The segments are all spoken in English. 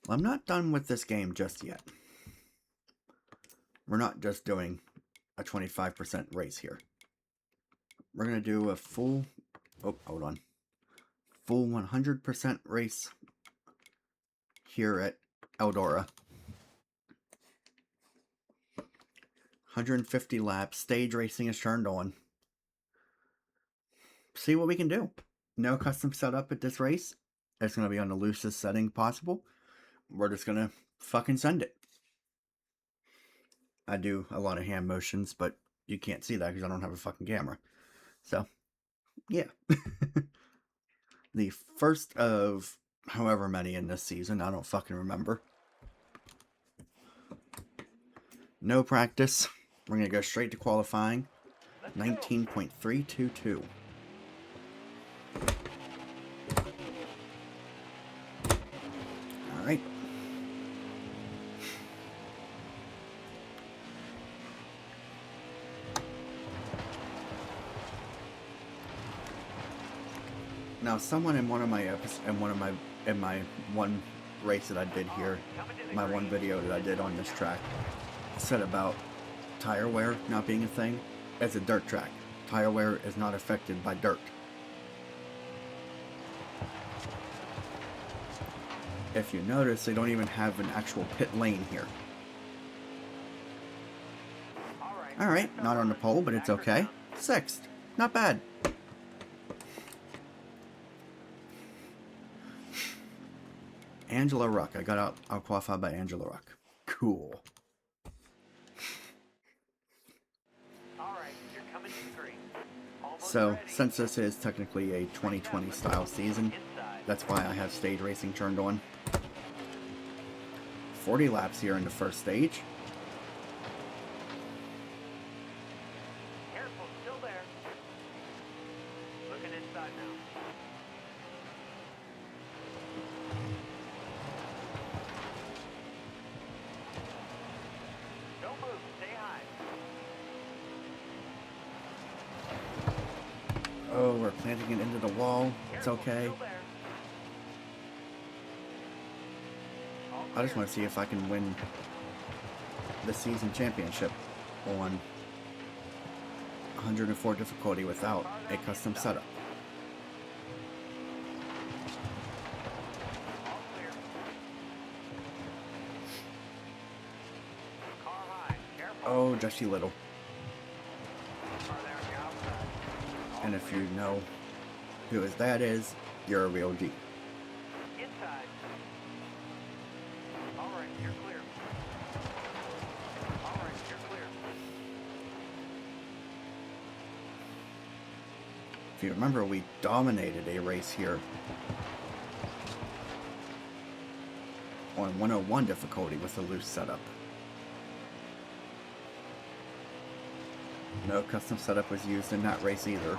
I'm not done with this game just yet. We're not just doing a 25% race here. We're going to do a full, hold on, full 100% race here at Eldora. 150 laps, stage racing is turned on. See what we can do. No custom setup at this race. It's going to be on the loosest setting possible. We're just going to fucking send it. I do a lot of hand motions, but you can't see that because I don't have a fucking camera. So, yeah. The first of however many in this season, I don't fucking remember. No practice. We're going to go straight to qualifying. 19.322. Alright. Now, someone in one of my episodes, in my one race that I did here, my one video that I did on this track, said about tire wear not being a thing. It's a dirt track. Tire wear is not affected by dirt. If you notice, they don't even have an actual pit lane here. Alright, not on the pole, but it's okay. 6th. Not bad. Angela Ruck. I got out qualified by Angela Ruck. Cool. So, since this is technically a 2020 style season, that's why I have stage racing turned on. 40 laps here in the first stage. Careful, still there. Looking inside now. Don't move, stay high. Oh, we're planting it into the wall. It's okay. I just want to see if I can win the season championship on 104 difficulty without a custom setup. Oh, just you little. And if you know who his dad is, you're a real G. Inside. All right, you're clear. All right, you're clear. If you remember, we dominated a race here on 101 difficulty with a loose setup. No custom setup was used in that race either.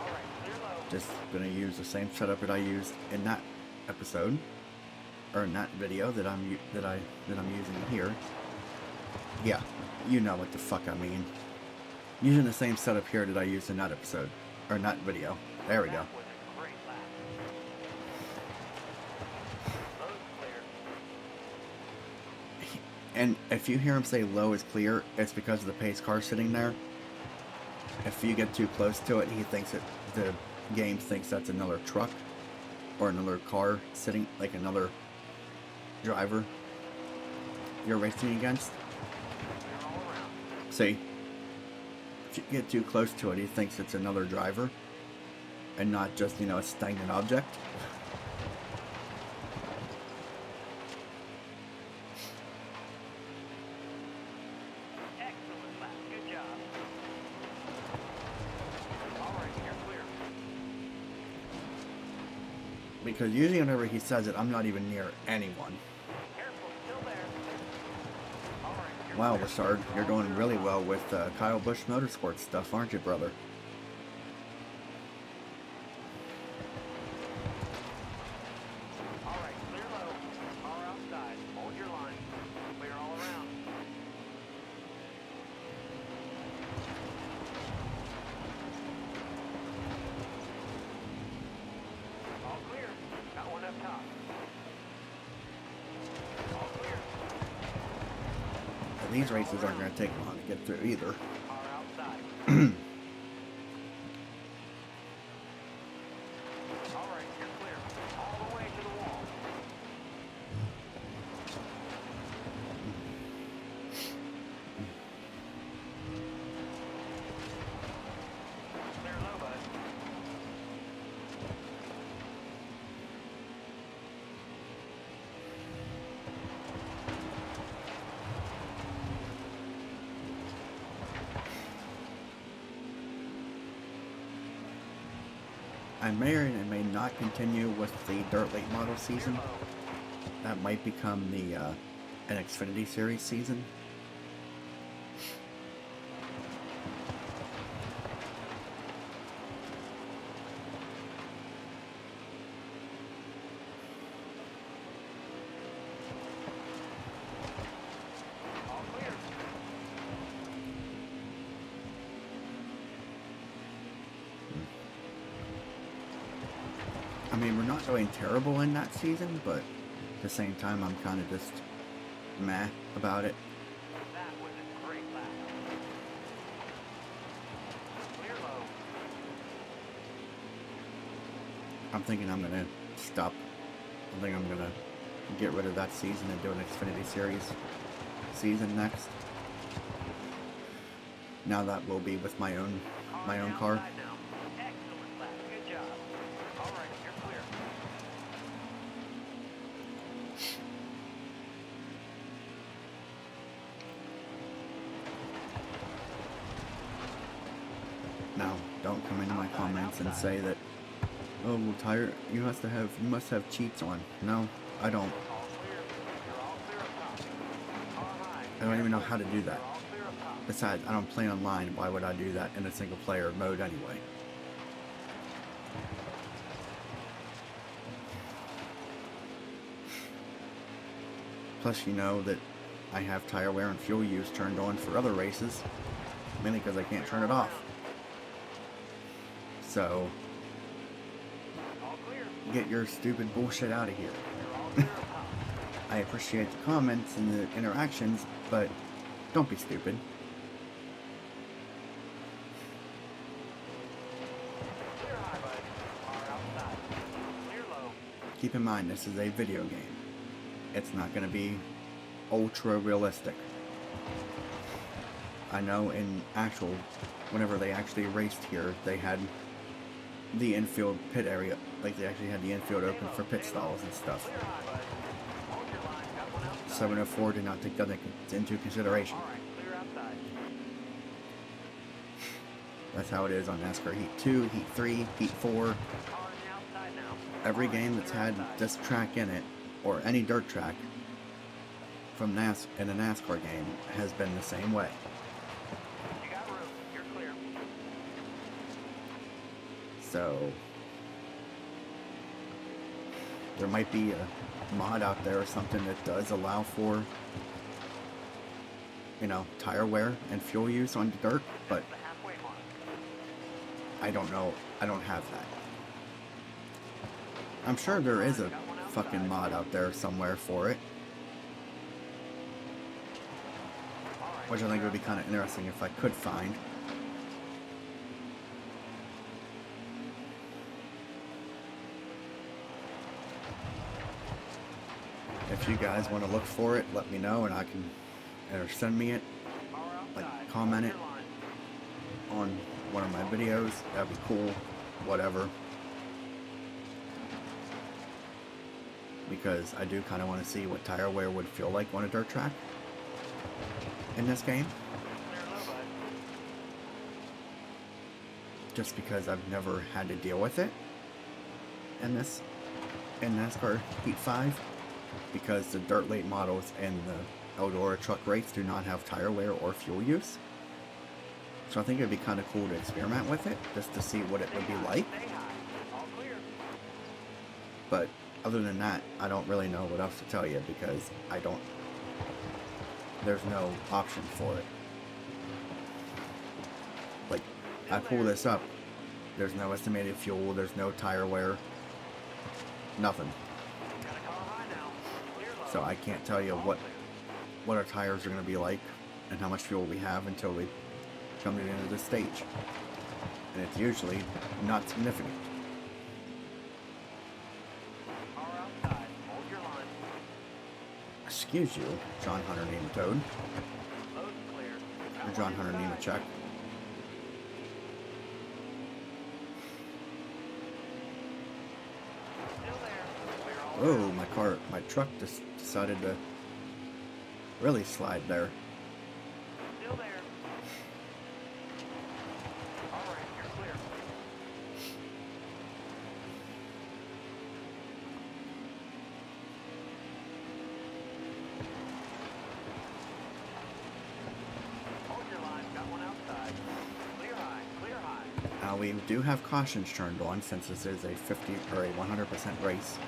Just gonna use the same setup that I used in that episode, or in that video that I'm using here. Yeah, you know what the fuck I mean. Using the same setup here that I used in that episode, or in that video. There we go. And if you hear him say low is clear, it's because of the pace car sitting there. If you get too close to it, he thinks it, the game thinks that's another truck or another car sitting, like another driver you're racing against. See, if you get too close to it, he thinks it's another driver and not just, you know, a stagnant object. Because usually whenever he says it, I'm not even near anyone. Wow, Lassard, you're doing really well with Kyle Busch Motorsports stuff, aren't you, brother? these races aren't going to take long to get through either. Car outside. All right, you're clear. All the way to the wall. Clear low, bud. I may or may not continue with the Dirt Late Model season. That might become the an Xfinity Series season. All clear. I mean, we're not doing terrible in that season, but at the same time, I'm kind of just meh about it. That was a great lap. Clear low. I'm thinking I'm gonna stop. I think I'm gonna get rid of that season and do an Xfinity Series season next. Now that will be with my own car. Outside now. Excellent lap. Good job. All right, you're clear. Now, don't come into my comments and say that, oh, well, tire, you must have cheats on. No, I don't. All clear. You're all clear up top. Car high. I don't even know how to do that. You're all clear up top. Besides, I don't play online. Why would I do that in a single player mode anyway? Plus, you know that I have tire wear and fuel use turned on for other races, mainly because I can't turn it off. So, All clear. get your stupid bullshit out of here. You're all clear up top. I appreciate the comments and the interactions, but don't be stupid. Clear high, bud. Car outside. Clear low. Keep in mind, this is a video game. It's not going to be ultra realistic. I know in actual, whenever they actually raced here, they had the infield pit area, like they actually had the infield open for pit stalls and stuff. Clear high, bud. Hold your line. Got one outside. 704 did not take that into consideration. All right, clear outside. That's how it is on NASCAR Heat 2, Heat 3, Heat 4. Car on the outside now. Every All right, game that's clear had outside. this track in it, or any dirt track from in a NASCAR game, has been the same way. You got room. You're clear. So there might be a mod out there or something that does allow for, you know, tire wear and fuel use on the dirt, but The halfway mark. I don't know. I don't have that. I'm sure there is a fucking mod out there somewhere for it, All right, which I think would be kind of interesting if I could find. If you guys want to look for it, let me know and I can, or send me it, car like outside. comment it Clear line. on one of my videos. That'd be cool. Whatever. Because I do kind of want to see what tire wear would feel like on a dirt track in this game. Clear low, bud. Just because I've never had to deal with it in NASCAR Heat 5, because the dirt late models and the Eldora truck rates do not have tire wear or fuel use. So I think it'd be kind of cool to experiment with it, just to see what it would be like. Stay high. All clear. But other than that, I don't really know what else to tell you, because there's no option for it. Like, I pull this up, there's no estimated fuel, there's no tire wear, nothing. Got a car high now. Clear low. So I can't tell you All what clear. our tires are going to be like and how much fuel we have until we come to the end of the stage. And it's usually not significant. Car outside. Hold your line. Excuse you, John Hunter Nematoad. Load's clear. Or John Hunter Nemachek. Still there. Clear all Whoa, my truck just decided to really slide there. Still there. All right, you're clear. Hold your line. Got one outside. Clear high. Clear high. Now we do have cautions turned on since this is a 50 or a 100% race.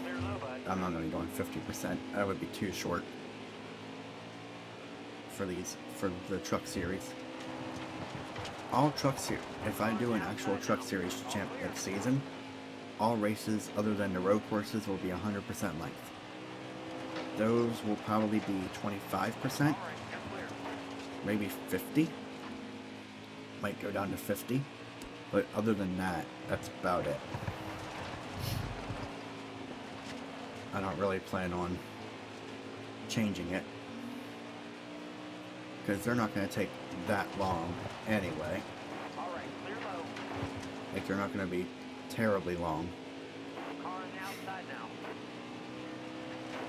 Clear low, bud. I'm not going to be going 50%. That would be too short for the truck series. All truck series, if I do an actual truck series champion season, all races other than the road courses will be 100% length. Those will probably be 25%, All right, you're clear. maybe 50. Might go down to 50, but other than that, that's about it. I don't really plan on changing it because they're not going to take that long anyway. All right, clear low. Like, they're not going to be terribly long. Car on the outside now.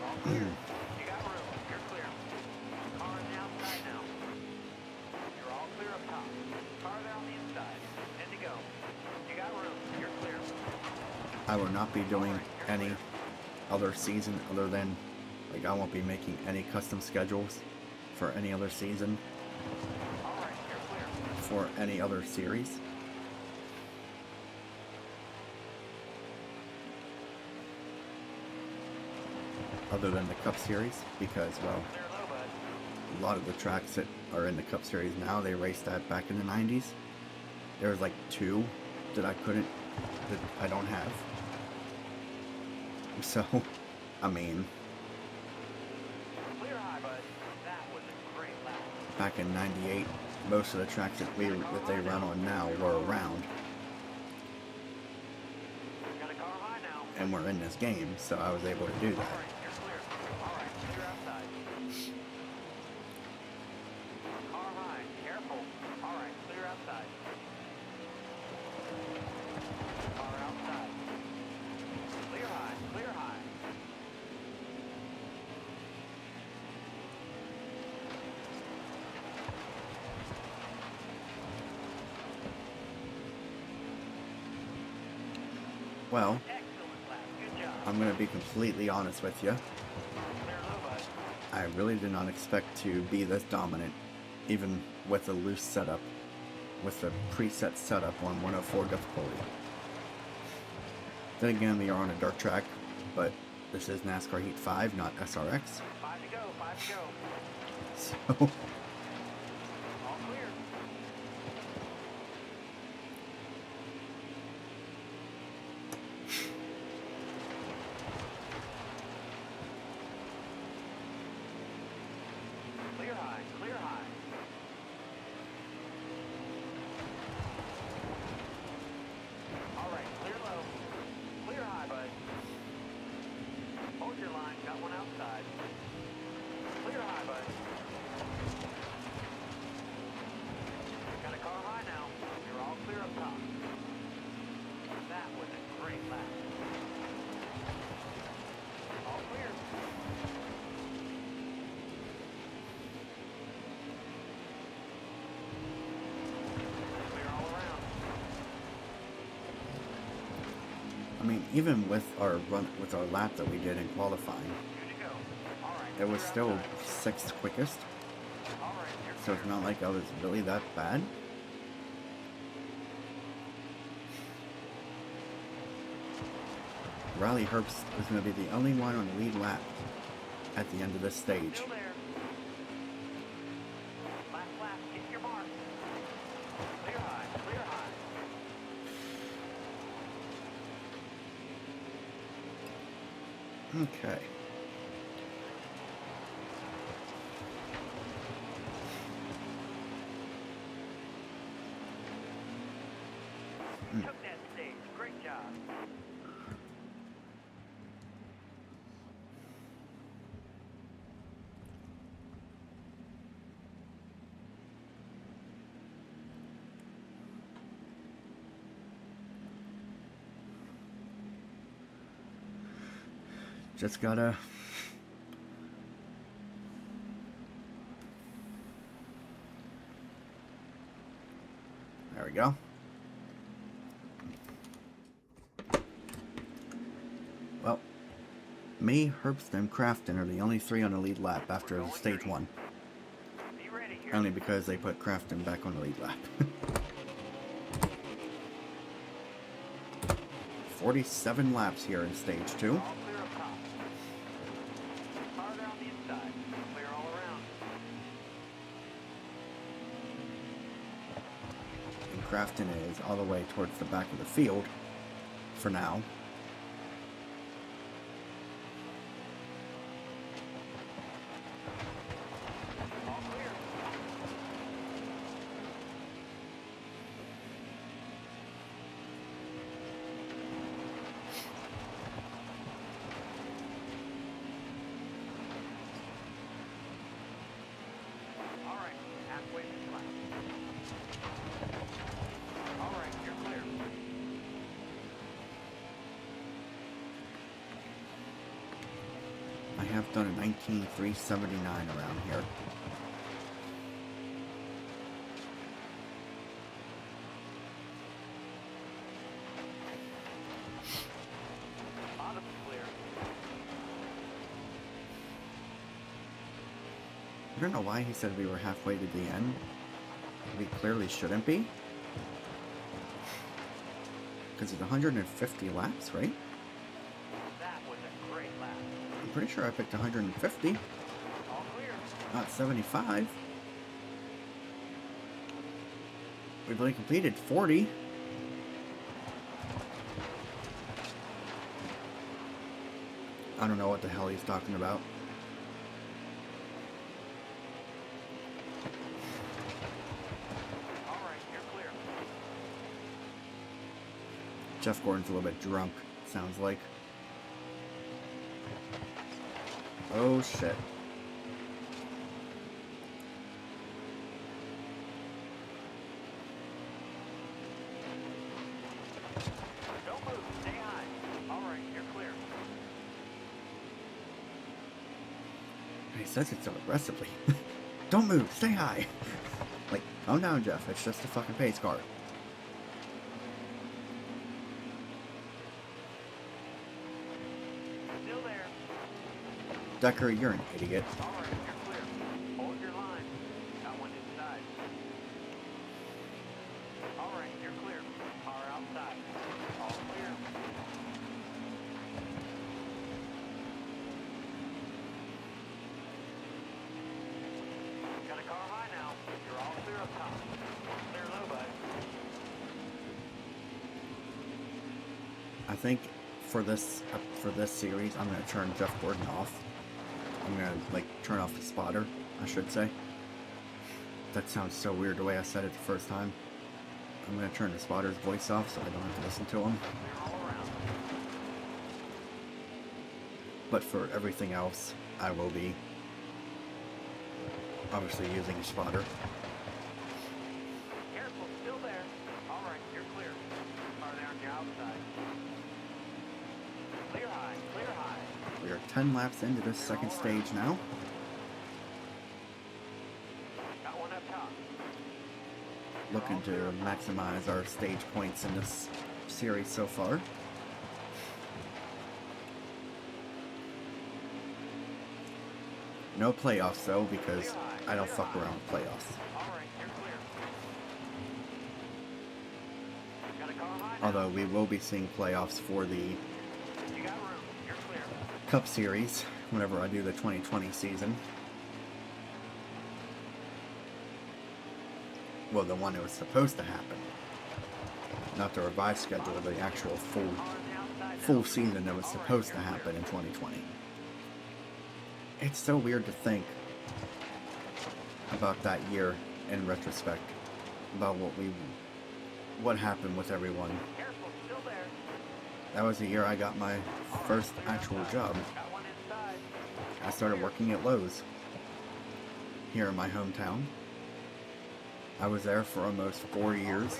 All clear. You got room. You're clear. Car on the outside now. You're all clear up top. Car there on the inside. End to go. You got room. You're clear. I will not be doing any other season other than, like, I won't be making any custom schedules for any other season, All right, you're clear. for any other series. Other than the Cup Series, because, well, Clear low, bud. a lot of the tracks that are in the Cup Series now, they raced that back in the 90s. There was like 2 that I don't have. So, I mean, Clear high, bud. That was a great lap. back in 98, most of the tracks that they run on now were around, Got a car high now. and we're in this game, so I was able to do All that. right, you're clear. All right, clear outside. Car high. Careful. All right, clear outside. Car outside. Clear high. Clear high. Well, Excellent lap. Good job. I'm going to be completely honest with you. Clear low, bud. I really did not expect to be this dominant, even with a loose setup, with the preset setup on 104 difficulty. Then again, we are on a dirt track, but this is NASCAR Heat 5, not SRX. 5 to go. 5 to go. So, All clear. Clear high. Clear high. All right, clear low. Clear high, bud. Hold your line. Got one outside. Clear high, bud. Got a car high now. You're all clear up top. That was a great lap. All clear. Clear all around. I mean, even with our lap that we did in qualifying, Good to go. All right. it was clear still outside. 6th quickest, All right, you're so clear. it's not like I was really that bad. Riley Herbst is going to be the only one on the lead lap at the end of this stage. Still there. Last lap, hit your mark. Clear high, clear high. Okay. Just gotta... There we go. Well, me, Herbst, and Crafton are the only three on the lead lap after stage 1. Be ready here. Only because they put Crafton back on the lead lap. 47 laps here in stage 2. All clear up top. Car there on the inside. Clear all around. And Crafton is all the way towards the back of the field for now. All clear. All right, halfway this lap. All right, you're clear. I have done a 19.379 around here. Bottom's clear. I don't know why he said we were halfway to the end. We clearly shouldn't be. Because it's 150 laps, right? That was a great lap. I'm pretty sure I picked 150, All clear. not 75. We've only completed 40. I don't know what the hell he's talking about. All right, you're clear. Jeff Gordon's a little bit drunk, sounds like. Oh shit. Don't move. Stay high. All right, you're clear. He says it so aggressively. Don't move, stay high. Like, calm down, Jeff. It's just a fucking pace car. Still there. Decker, you're an idiot. All right, you're clear. Hold your line. Got one inside. All right, you're clear. Car outside. All clear. Got a car high now. You're all clear up top. Clear low, bud. I think for this series, I'm gonna turn Jeff Gordon off. I'm gonna like turn off the spotter, I should say. That sounds so weird the way I said it the first time. I'm gonna turn the spotter's voice off so I don't have to listen to him. Clear all around. But for everything else, I will be obviously using a spotter. Careful, still there. All right, you're clear. Car there on your outside. Clear high, clear high. We are 10 laps into this second stage now. Got one up top. Looking to maximize our stage points in this series so far. No playoffs though, because I don't fuck around with playoffs. All right, you're clear. Got a car high now. Although we will be seeing playoffs for the You got room. You're clear. Cup Series whenever I do the 2020 season. Well, the one that was supposed to happen. Not the revised schedule, the actual Car on the outside full now. season that was All right, supposed to you're clear. happen in 2020. It's so weird to think about that year in retrospect, about what happened with everyone. Careful, still there. That was the year I got my first actual job. Got one inside. I started working at Lowe's here in my hometown. I was there for almost 4 years.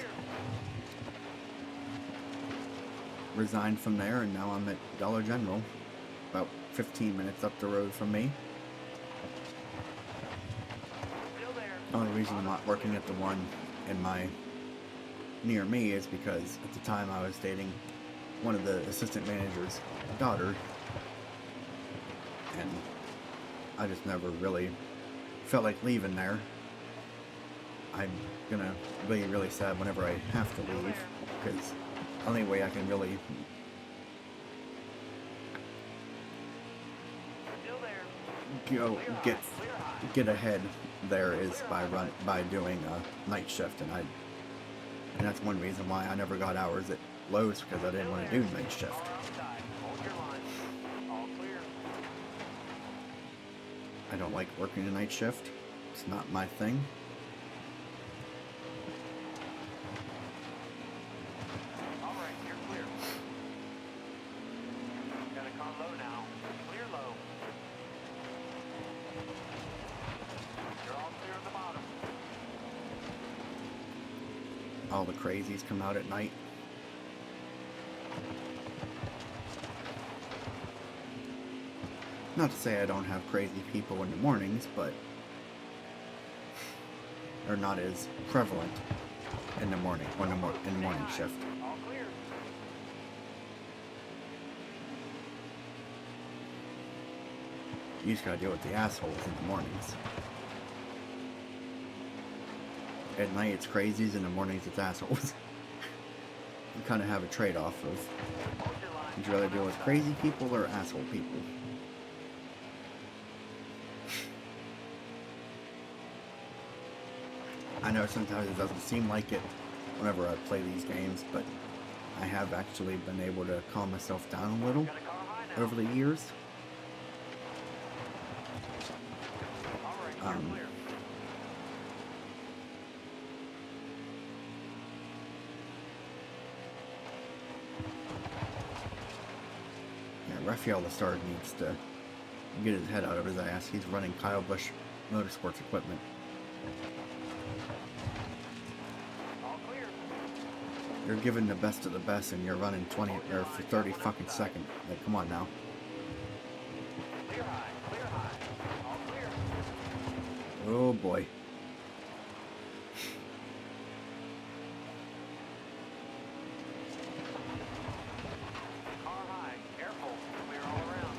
Resigned from there, and now I'm at Dollar General, about 15 minutes up the road from me. Still there. Only reason I'm not working at the one near me is because at the time I was dating one of the assistant manager's daughter, and I just never really felt like leaving there. I'm gonna be really sad whenever I have to leave, because the only way I can really Still there. go Clear get high. Clear high. get ahead there is by doing a night shift, and that's one reason why I never got hours at Lowe's, because I didn't want to do night shift. Car outside. Hold your line. All clear. I don't like working a night shift. It's not my thing. All right, you're clear. Got a car low now. Clear low. You're all clear at the bottom. All the crazies come out at night. Not to say I don't have crazy people in the mornings, but they're not as prevalent in the morning in the morning shift. All clear. You just gotta deal with the assholes in the mornings. At night it's crazies, in the mornings it's assholes. You kind of have a trade-off of, Hold your line. would you rather deal with crazy people or asshole people? I know sometimes it doesn't seem like it whenever I play these games, but I have actually been able to calm myself down a little Got a car high now. over the years. All right, you're Um, clear. Yeah, Raphael Lessard needs to get his head out of his ass. He's running Kyle Busch Motorsports equipment. All clear. You're giving the best of the best, and you're running 20 or 30 fucking seconds. Like, come on now. Clear high. Clear high. All clear. Oh boy. Car high. Careful. Clear all around.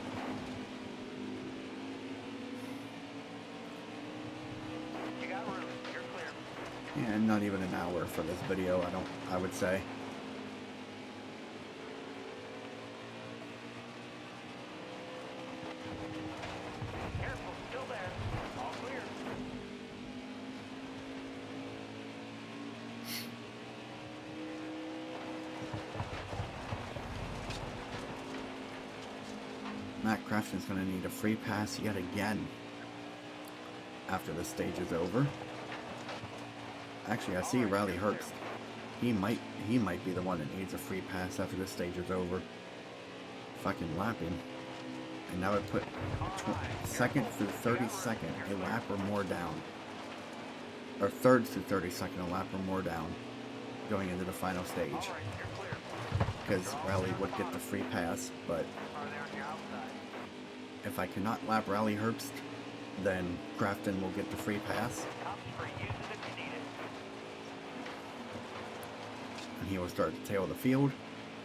You got room. You're clear. Yeah, not even an hour for this video, I would say. Careful. Still there. All clear. Matt Crafton's gonna need a free pass yet again after the stage is over. Actually, I see Riley Herbst. He might be the one that needs a free pass after the stage is over. Fucking lapping. And that would put second through 32nd a lap or more down. Or third through 32nd a lap or more down going into the final stage. All right, you're clear. Because Riley would get the free pass, but Car there on your outside. if I cannot lap Riley Herbst, then Crafton will get the free pass, Cops free. Use it if you need it. and he will start to tail the field.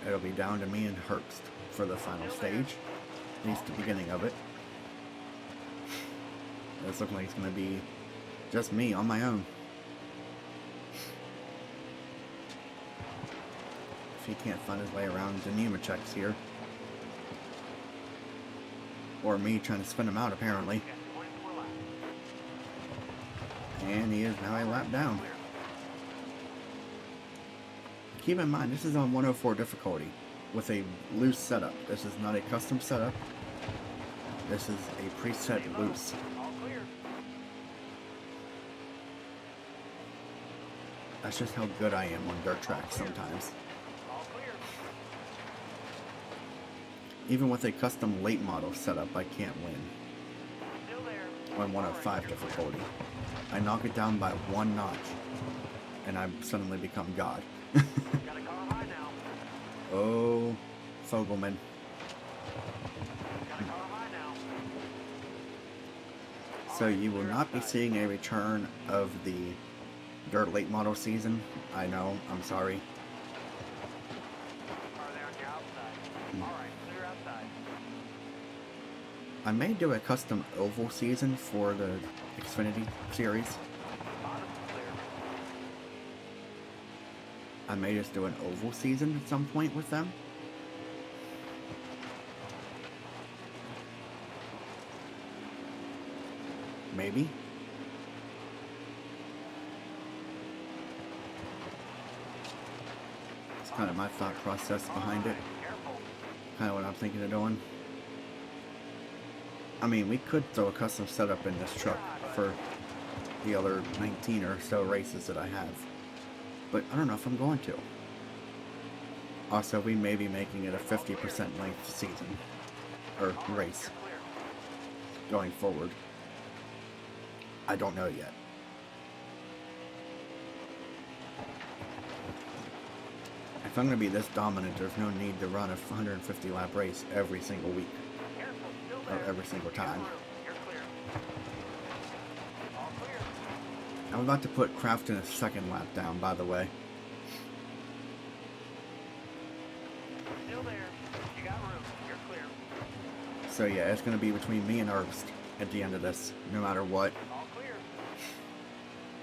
It'll be down to me and Herbst for the final stage, at least the beginning of it. It's looking like it's going to be just me on my own. If he can't find his way around the Nemechek's here. Or me trying to spin him out, apparently. You got 24 laps. And he is now a lap down. Clear. Keep in mind, this is on 104 difficulty with a loose setup. This is not a custom setup. This is a preset loose. All clear. That's just how good I am on dirt tracks sometimes. All clear. Even with a custom late model setup, I can't win Still there. on 105 difficulty. I knock it down by one notch, and I suddenly become God. Got a car high now. Oh, Fogelman. Got a car high So you will not be seeing a return of the Dirt Late Model season. I know, I'm sorry. Car there on your outside. All right, clear outside. I may do a custom oval season for the Xfinity series. Bottom's clear. I may just do an oval season at some point with them. Maybe. It's kind of my thought process behind it. Careful. Kind of what I'm thinking of doing. I mean, we could throw a custom setup in this truck for the other 19 or so races that I have. But I don't know if I'm going to. Also, we may be making it a 50% length season. Or race. Clear. Going forward. I don't know yet. If I'm going to be this dominant, there's no need to run a 150 lap race every single week. Careful, still Or there. every single time. You're clear. All clear. I'm about to put Kraft in a second lap down, by the way. Still there. You got room. You're clear. So yeah, it's going to be between me and Herbst at the end of this, no matter what. All clear.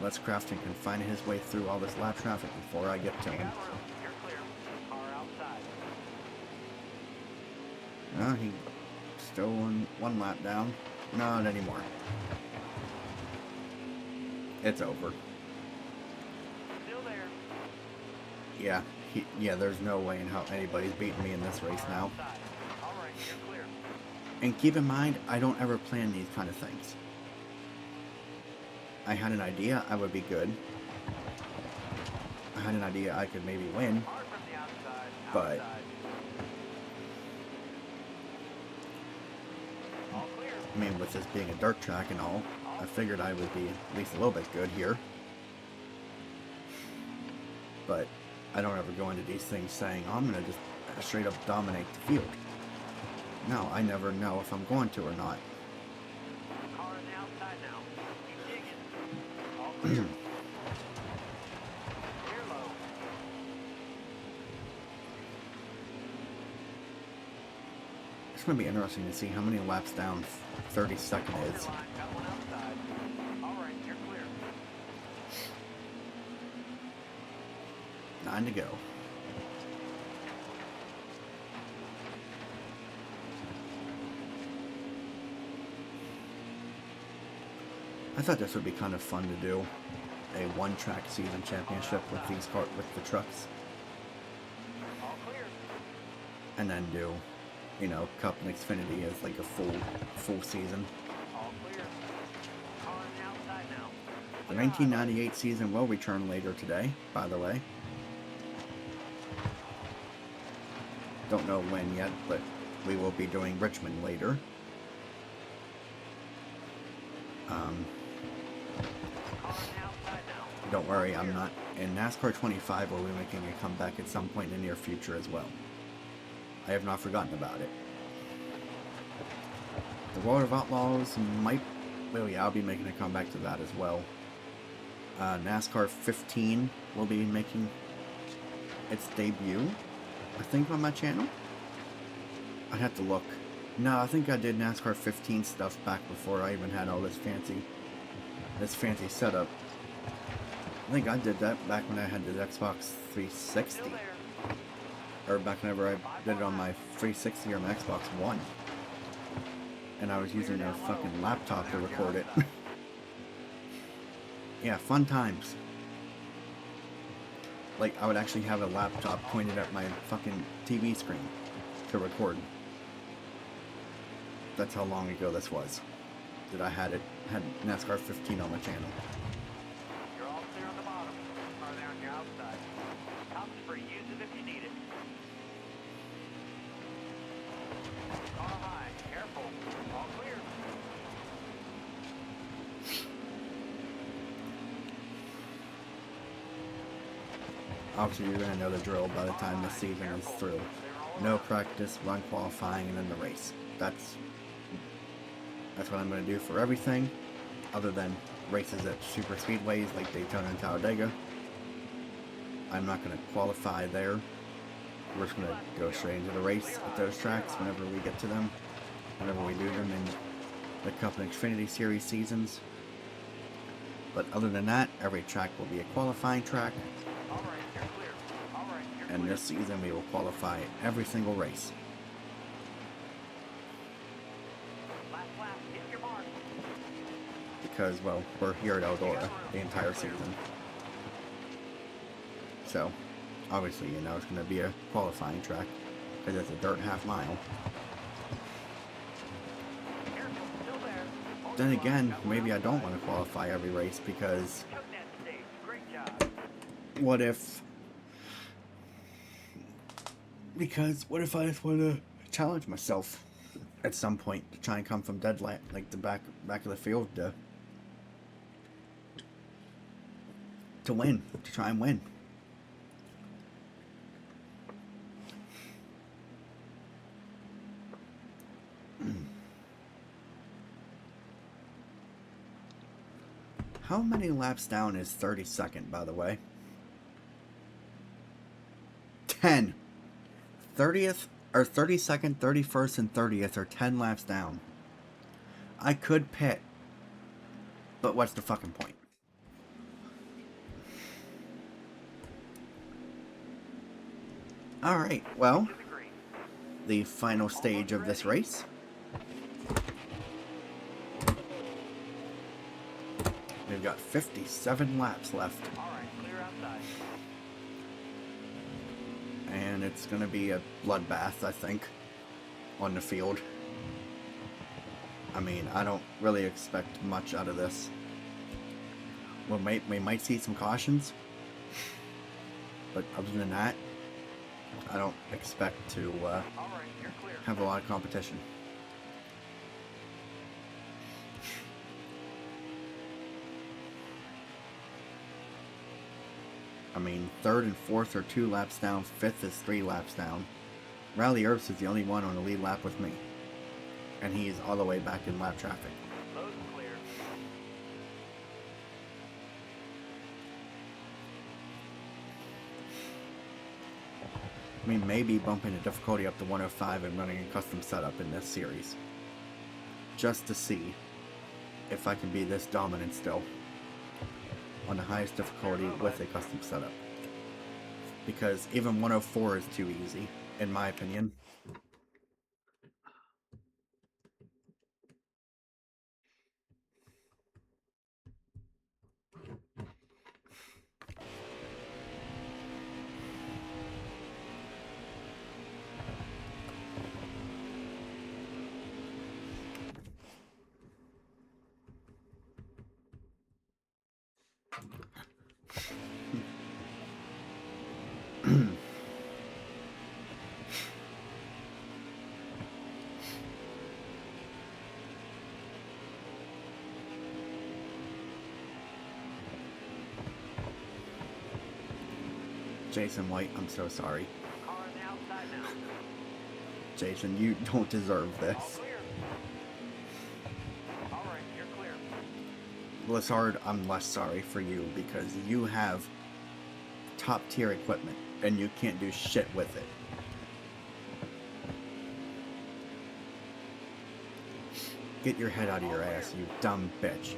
Let's Crafton can find his way through all this lap traffic before I get to You him. got room. You're clear. Car outside. He's still one lap down. Not anymore. It's over. Still there. Yeah, there's no way in how anybody's beating me in this race now. Outside. All right, you're clear. And keep in mind, I don't ever plan these kind of things. I had an idea I would be good. I had an idea I could maybe win, Hard from the outside. But- Outside. All clear. I mean, with this being a dirt track and all, I figured I would be at least a little bit good here. But I don't ever go into these things saying, oh, I'm going to just straight up dominate the field. No, I never know if I'm going to or not. Car on the outside now. Keep digging. All clear. Clear low. It's going to be interesting to see how many laps down 32nd is. Line. Got one outside. All right, you're clear. 9 to go. I thought this would be kind of fun to do a one-track season championship with with the trucks, All clear. and then do, Cup and Xfinity as like a full season. All clear. Car on the outside now. The 1998 season will return later today, by the way. Don't know when yet, but we will be doing Richmond later. Car on the outside now. Don't worry, I'm not. And NASCAR 25 will be making a comeback at some point in the near future as well. I have not forgotten about it. The World of Outlaws might... Well, yeah, I'll be making a comeback to that as well. NASCAR 15 will be making its debut, I think, on my channel. I'd have to look. No, I think I did NASCAR 15 stuff back before I even had all this fancy setup. I think I did that back when I had the Xbox 360. Still there. Or back whenever I did it on my 360 or my Xbox One. And I was using a fucking laptop to record it. Yeah, fun times. Like, I would actually have a laptop pointed at my fucking TV screen to record. That's how long ago this was. That I had NASCAR 15 on my channel. You're all clear on the bottom. Car there on your outside. Top's free. Use it if you need it. Car high. Careful. All clear. Obviously, you're going to know the drill by the time this season is through. No practice, run qualifying, and then the race. That's what I'm going to do for everything. other than races at super speedways like Daytona and Talladega. I'm not going to qualify there. We're just going to go straight into the race at those tracks whenever we get to them, whenever we do them in the Cup and Xfinity Series seasons. But other than that, every track will be a qualifying track. And this season we will qualify every single race. Because, well, we're here at Eldora the entire season. So, obviously, you know, it's going to be a qualifying track, because it's a dirt half-mile. Then again, maybe I don't want to qualify every race, because what if I just want to challenge myself at some point to try and come from dead last, like the back of the field to win, to try and win. How many laps down is 32nd, by the way? 10. 30th, or 32nd, 31st, and 30th are 10 laps down. I could pit, but what's the fucking point? Alright, well, the final stage of this race. We've got 57 laps left. And it's going to be a bloodbath, I think, on the field. I mean, I don't really expect much out of this. We might see some cautions, but other than that, I don't expect to have a lot of competition. I mean, 3rd and 4th are 2 laps down, 5th is 3 laps down. Riley Earps is the only one on the lead lap with me. And he's all the way back in lap traffic. Clear. I mean, maybe bumping the difficulty up to 105 and running a custom setup in this series. Just to see if I can be this dominant still on the highest difficulty with a custom setup. Because even 104 is too easy, in my opinion. Jason White, I'm so sorry. Jason, you don't deserve this. Blizzard, I'm less sorry for you because you have top tier equipment and you can't do shit with it. Get your head out of your ass, you dumb bitch.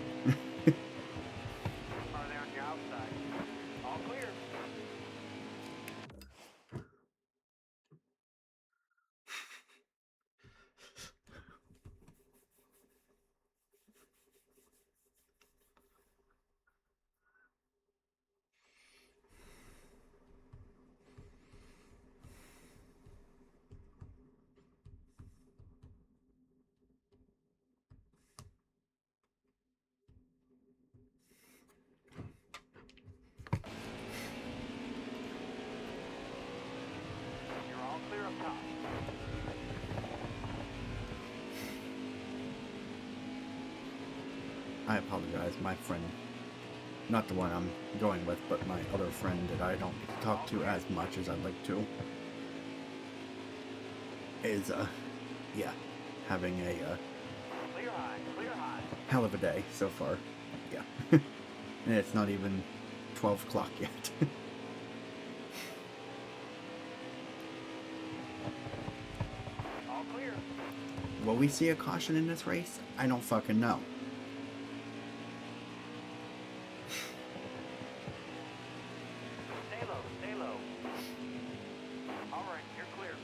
I apologize, my friend, not the one I'm going with, but my other friend that I don't talk to as much as I'd like to, is, yeah, having a, hell of a day so far. Yeah. And it's not even 12 o'clock yet. All clear. Will we see a caution in this race? I don't fucking know. Stay low, stay low. All right, you're clear.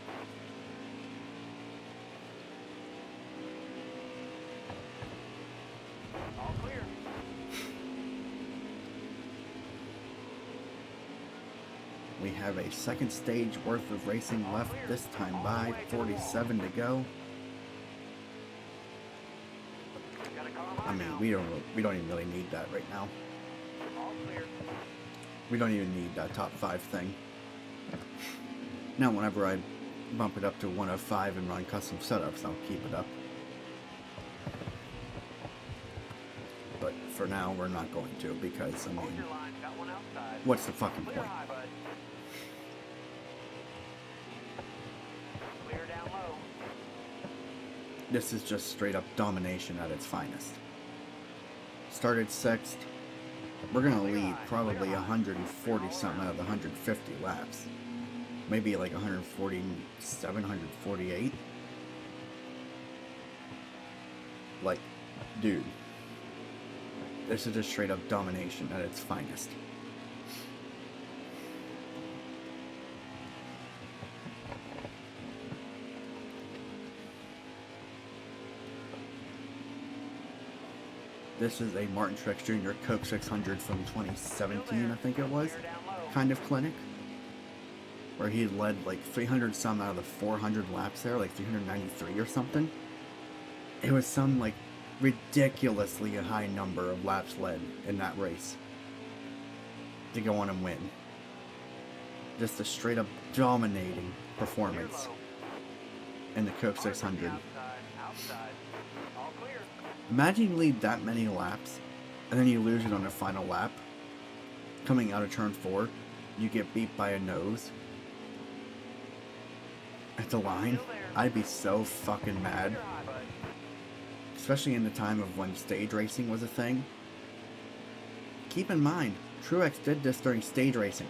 All clear. We have a second stage worth of racing left this time by, 47 to go. Got a car I line mean, now. we don't even really need that right now. All clear. We don't even need that top 5 thing. Now, whenever I bump it up to 105 and run custom setups, I'll keep it up. But for now, we're not going to, because, I Hold mean, your line. Got one outside. what's the fucking Clear point? high, bud. Clear down low. This is just straight up domination at its finest. Started 6th. We're gonna lead probably 140 something out of the 150 laps. Maybe like 147, 148. Like, dude. This is just straight up domination at its finest. This is a Martin Truex Jr. Coke 600 from 2017, I think it was, Clear down low. kind of clinic, where he led like 300 some out of the 400 laps there, like 393 or something. It was some like ridiculously high number of laps led in that race to go on and win. Just a straight up dominating performance Clear low. in the Coke 600. Outside. Outside. All clear. Imagine you lead that many laps, and then you lose it on the final lap. Coming out of turn 4, you get beat by a nose at the line. I'd be so fucking mad. Clear high, bud. Especially in the time of when stage racing was a thing. Keep in mind, Truex did this during stage racing.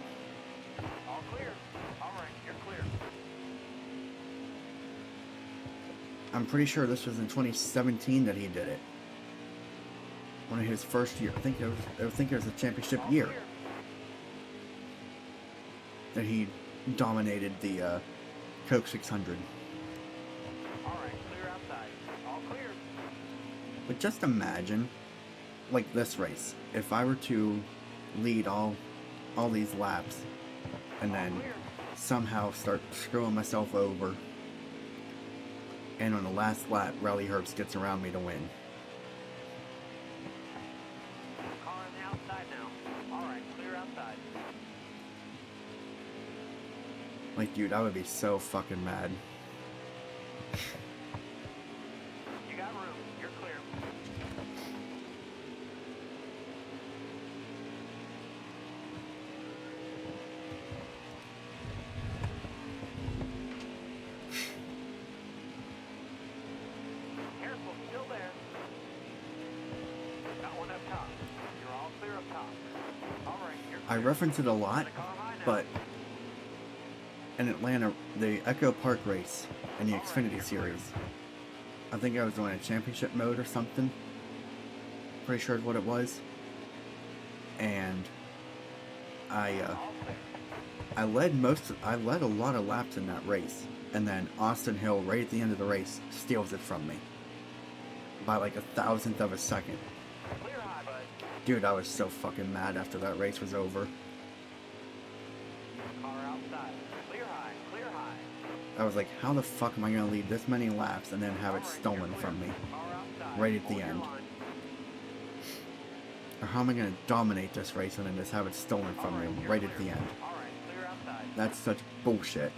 All clear. All right, you're clear. I'm pretty sure this was in 2017 that he did it. One of his first year. I think it was a championship All year clear. that he dominated the Coke 600. All right, clear outside. All clear. But just imagine, like this race, if I were to lead all these laps and then somehow start screwing myself over, and on the last lap, Rally Herbst gets around me to win. Car on the outside now. All right, clear outside. Like, dude, I would be so fucking mad. You got room. You're clear. Careful, still there. Got one up top. You're all clear up top. All right, you're I clear. reference it a lot, Got a car high now. but in Atlanta, the Echo Park race in the Xfinity Series, I think I was doing a championship mode or something. Pretty sure what it was. And I All clear. I led a lot of laps in that race, and then Austin Hill, right at the end of the race, steals it from me by like 1,000th of a second. Clear high, bud. Dude, I was so fucking mad after that race was over. Car outside. Clear high. Clear high. I was like, how the fuck am I gonna lead this many laps and then have it stolen from me Car outside. right at the Hold your end? line. Or how am I gonna dominate this race and then just have it stolen from me right at the end? All right, clear outside. That's such bullshit.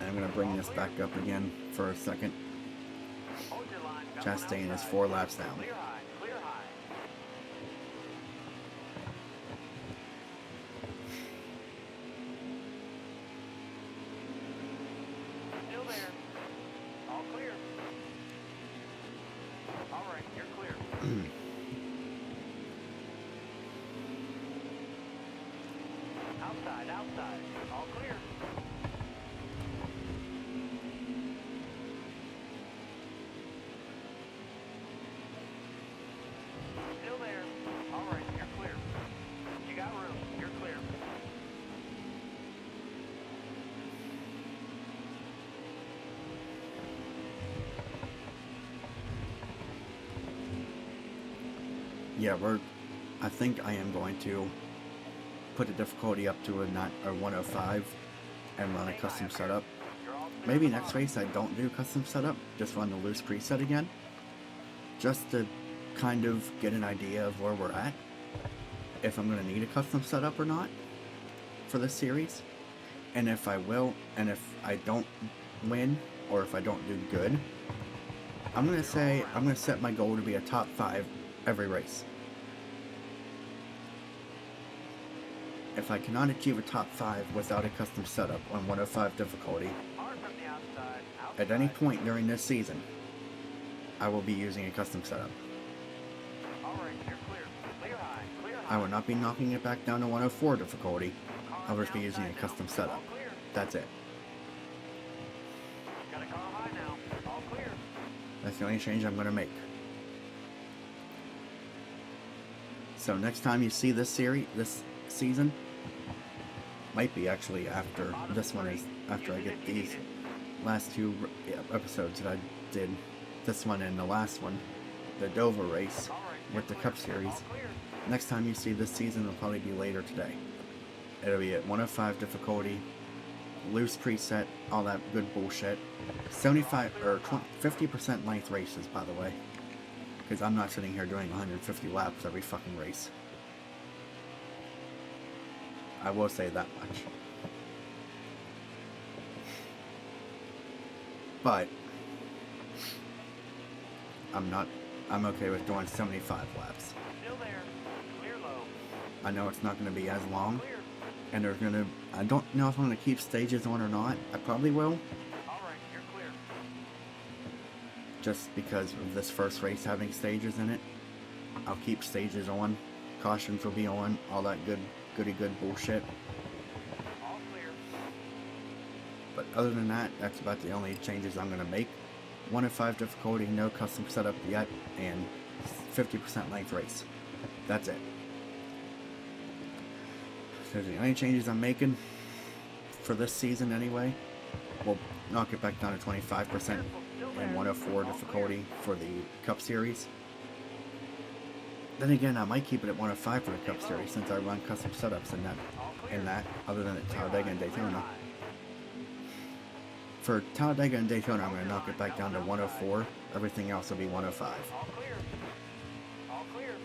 And I'm gonna bring this back up again for a second. Hold your line. Got one Chastain is outside. 4 laps down. Clear high. Clear high. yeah, I think I am going to put the difficulty up to a 105 and run a custom setup. Maybe next race I don't do custom setup, just run the loose preset again, just to kind of get an idea of where we're at, if I'm going to need a custom setup or not for this series, and if I will, and if I don't win, or if I don't do good, I'm going to set my goal to be a top 5 every race. If I cannot achieve a top 5 without a custom setup on 105 difficulty, at any point during this season, I will be using a custom setup. I will not be knocking it back down to 104 difficulty. I'll just be using a custom setup. That's it. That's the only change I'm going to make. So next time you see this season, might be actually after this one is, after I get these last 2 episodes that I did, this one and the last one, the Dover race with the Cup Series. Next time you see this season will probably be later today. It'll be at 105 difficulty, loose preset, all that good bullshit. 75 or 50% length races, by the way, because I'm not sitting here doing 150 laps every fucking race. I will say that much. But I'm okay with doing 75 laps. Still there. Clear low. I know it's not going to be as long, and I don't know if I'm going to keep stages on or not. I probably will. Alright, you're clear. Just because of this first race having stages in it. I'll keep stages on. Cautions will be on. All that goody good bullshit. All clear. But other than that, that's about the only changes I'm going to make. 105 difficulty, no custom setup yet, and 50% length race. That's it. So the only changes I'm making for this season anyway, we'll knock it back down to 25% and 104 difficulty for the Cup Series. Then again, I might keep it at 105 for the Cup Series since I run custom setups in that, other than at Talladega and Daytona. For Talladega and Daytona, I'm going to knock it back down to 104. Everything else will be 105. All clear. All clear.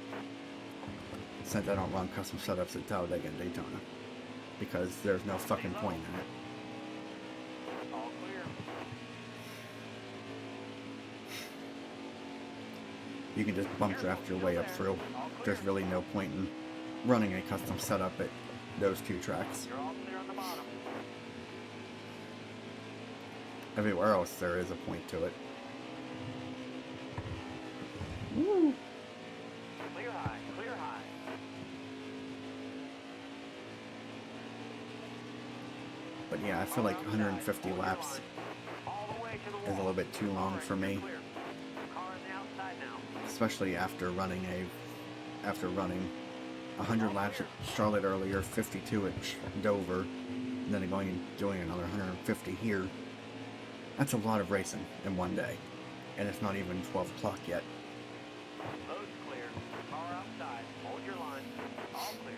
Since I don't run custom setups at Talladega and Daytona. Because there's no fucking point in it. All clear. You can just bump draft your way up through. There's really no point in running a custom setup at those 2 tracks. You're all clear on the bottom. Everywhere else there is a point to it. Woo! Clear high, clear high. But yeah, I feel like 150 laps All the way to the is a wall. little bit too long for me. Clear. Car on the outside now. Especially after running 100 laps at Charlotte earlier, 52 at Dover, and then doing another 150 here. That's a lot of racing in one day, and it's not even 12 o'clock yet. Road's clear. Car outside. Hold your line. All clear.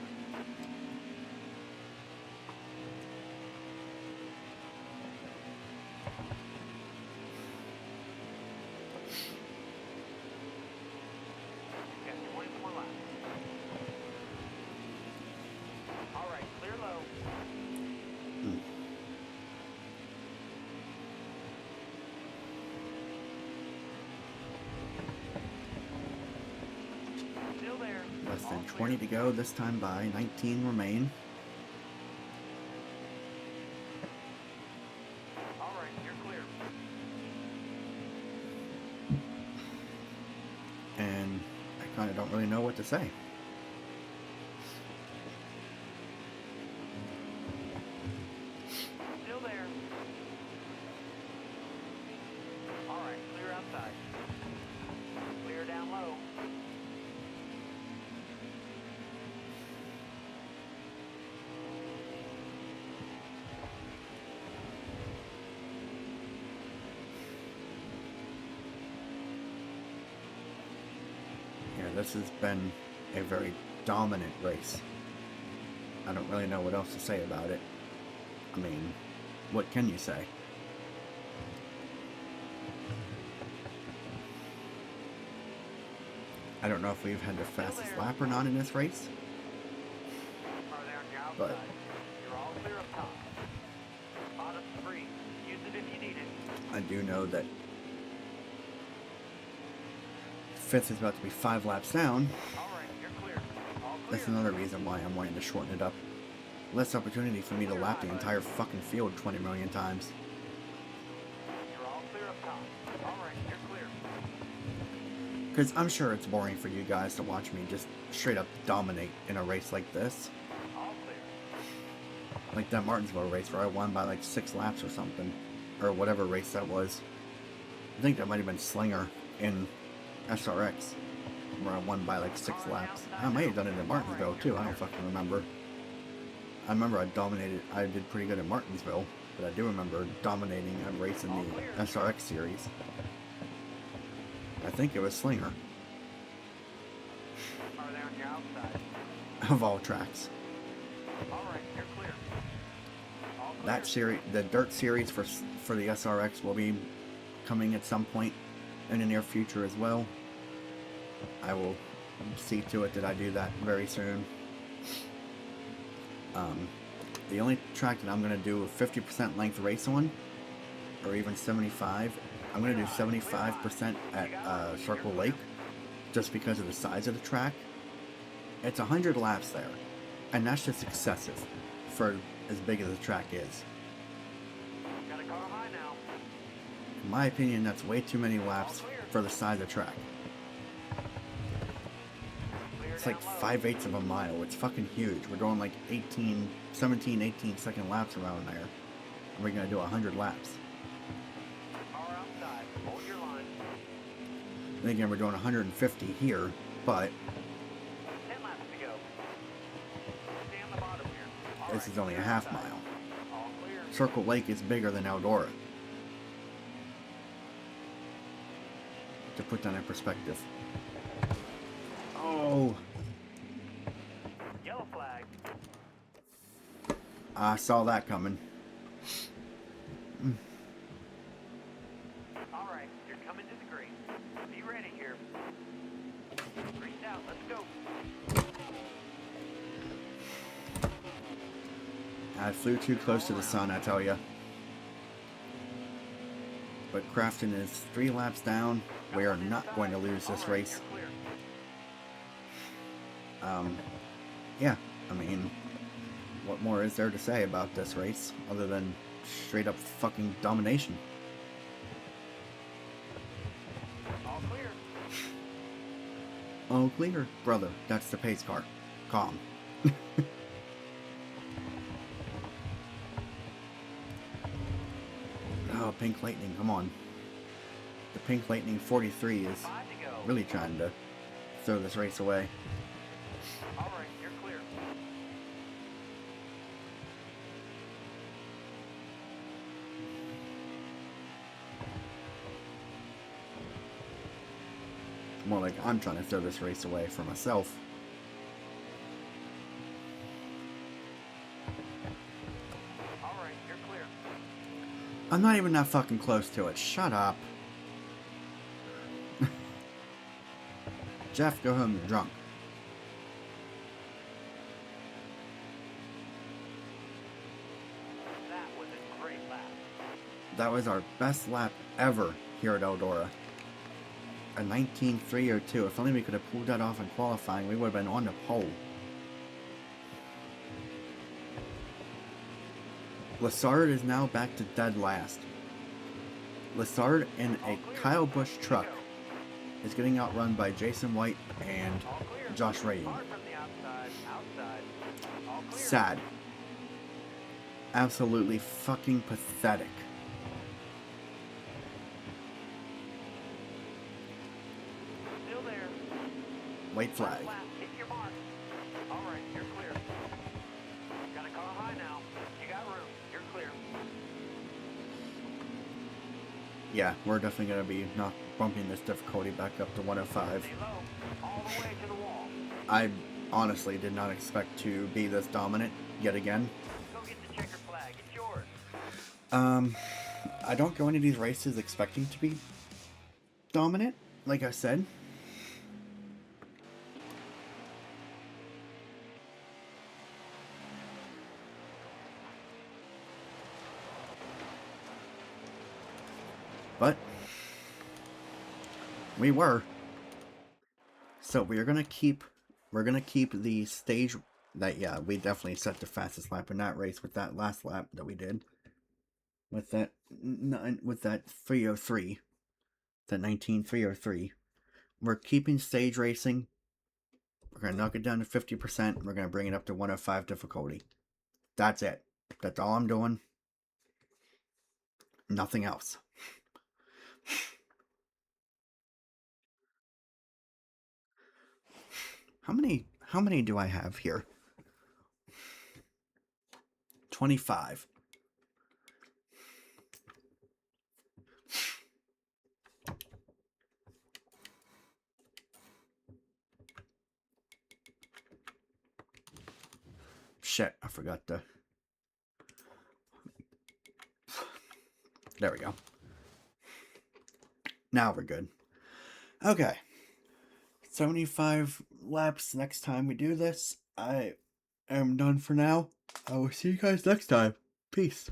Got 24 laps. Alright, clear low. Still there. Less than All clear. 20 to go this time by, 19 remain. Alright, you're clear. And I kind of don't really know what to say. Still there. Alright, clear outside. Clear down low. Yeah, this has been a very dominant race. I don't really know what else to say about it. I mean, what can you say? I don't know if we've had the fastest lap or not in this race, Car there on your but outside. You're all clear up top. Bottom's free. Use it if you need it. I do know that fifth is about to be 5 laps down. All right, you're clear. All clear. That's another reason why I'm wanting to shorten it up. Less opportunity for me to lap the entire fucking field 20 million times. You're all clear up top. All right, you're clear. Because I'm sure it's boring for you guys to watch me just straight up dominate in a race like this. All clear. Like that Martinsville race where I won by like 6 laps or something. Or whatever race that was. I think that might have been Slinger in SRX. Where I won by like 6 laps. I might have done it in Martinsville too, I don't fucking remember. I remember I did pretty good at Martinsville. But I do remember dominating a race in the SRX series. I think it was Slinger. Car there on your outside. Of all tracks. All right, you're clear. All clear. That series, the dirt series for the SRX will be coming at some point in the near future as well. I will see to it that I do that very soon. The only track that I'm going to do a 50% length race on, or even 75, I'm going to do 75% at Circle Lake, just because of the size of the track. It's 100 laps there, and that's just excessive for as big as the track is. Got a car high now. In my opinion, that's way too many laps for the size of the track. Clear It's like down low. 5/8 of a mile. It's fucking huge. We're doing like 17, 18 second laps around there. And we're going to do 100 laps. Car outside. Hold your line. And again, we're doing 150 here, but 10 laps to go. Stay on the bottom here. All this right, is only a clear half outside. mile. All clear. Circle Lake is bigger than Eldora. To put that in perspective. Oh, Yellow flag. I saw that coming. All right, you're coming to the green. Be ready here. Green's out. Let's go. I flew too close to the sun, I tell ya. But Crafton is 3 laps down. We are not going to lose this All right, race. you're clear. Yeah, I mean, what more is there to say about this race other than straight up fucking domination? All clear. Oh, clear, brother. That's the pace car. Calm. Oh, Pink Lightning, come on. The Pink Lightning 43 is 5 to go. really trying to throw this race away. All right, you're clear. More like I'm trying to throw this race away for myself. All right, you're clear. I'm not even that fucking close to it. Shut up. Jeff, go home, you're drunk. That was a great lap. That was our best lap ever here at Eldora. A 19.302. If only we could have pulled that off in qualifying, we would have been on the pole. Lassard is now back to dead last. Lassard in a Kyle Busch truck is getting outrun by Jason White and All clear. Josh Raying. Hard from the outside. Outside. All clear. Sad. Absolutely fucking pathetic. Still there. White flag. Lap. Hit your mark. All right, you're clear. Got a car high now. You got room. You're clear. Yeah, we're definitely going to be not bumping this difficulty back up to 105. Stay low. All the way to the wall. I honestly did not expect to be this dominant yet again. Go get the checkered flag. It's yours. I don't go into these races expecting to be dominant, like I said. But we were. So we're gonna keep the stage that, yeah, we definitely set the fastest lap in that race with that last lap that we did. With that 303. That 19303. We're keeping stage racing. We're gonna knock it down to 50%. We're gonna bring it up to 105 difficulty. That's it. That's all I'm doing. Nothing else. How many do I have here? 25. Shit, I forgot to. There we go. Now we're good. Okay. 75 laps next time we do this. I am done for now. I will see you guys next time. Peace.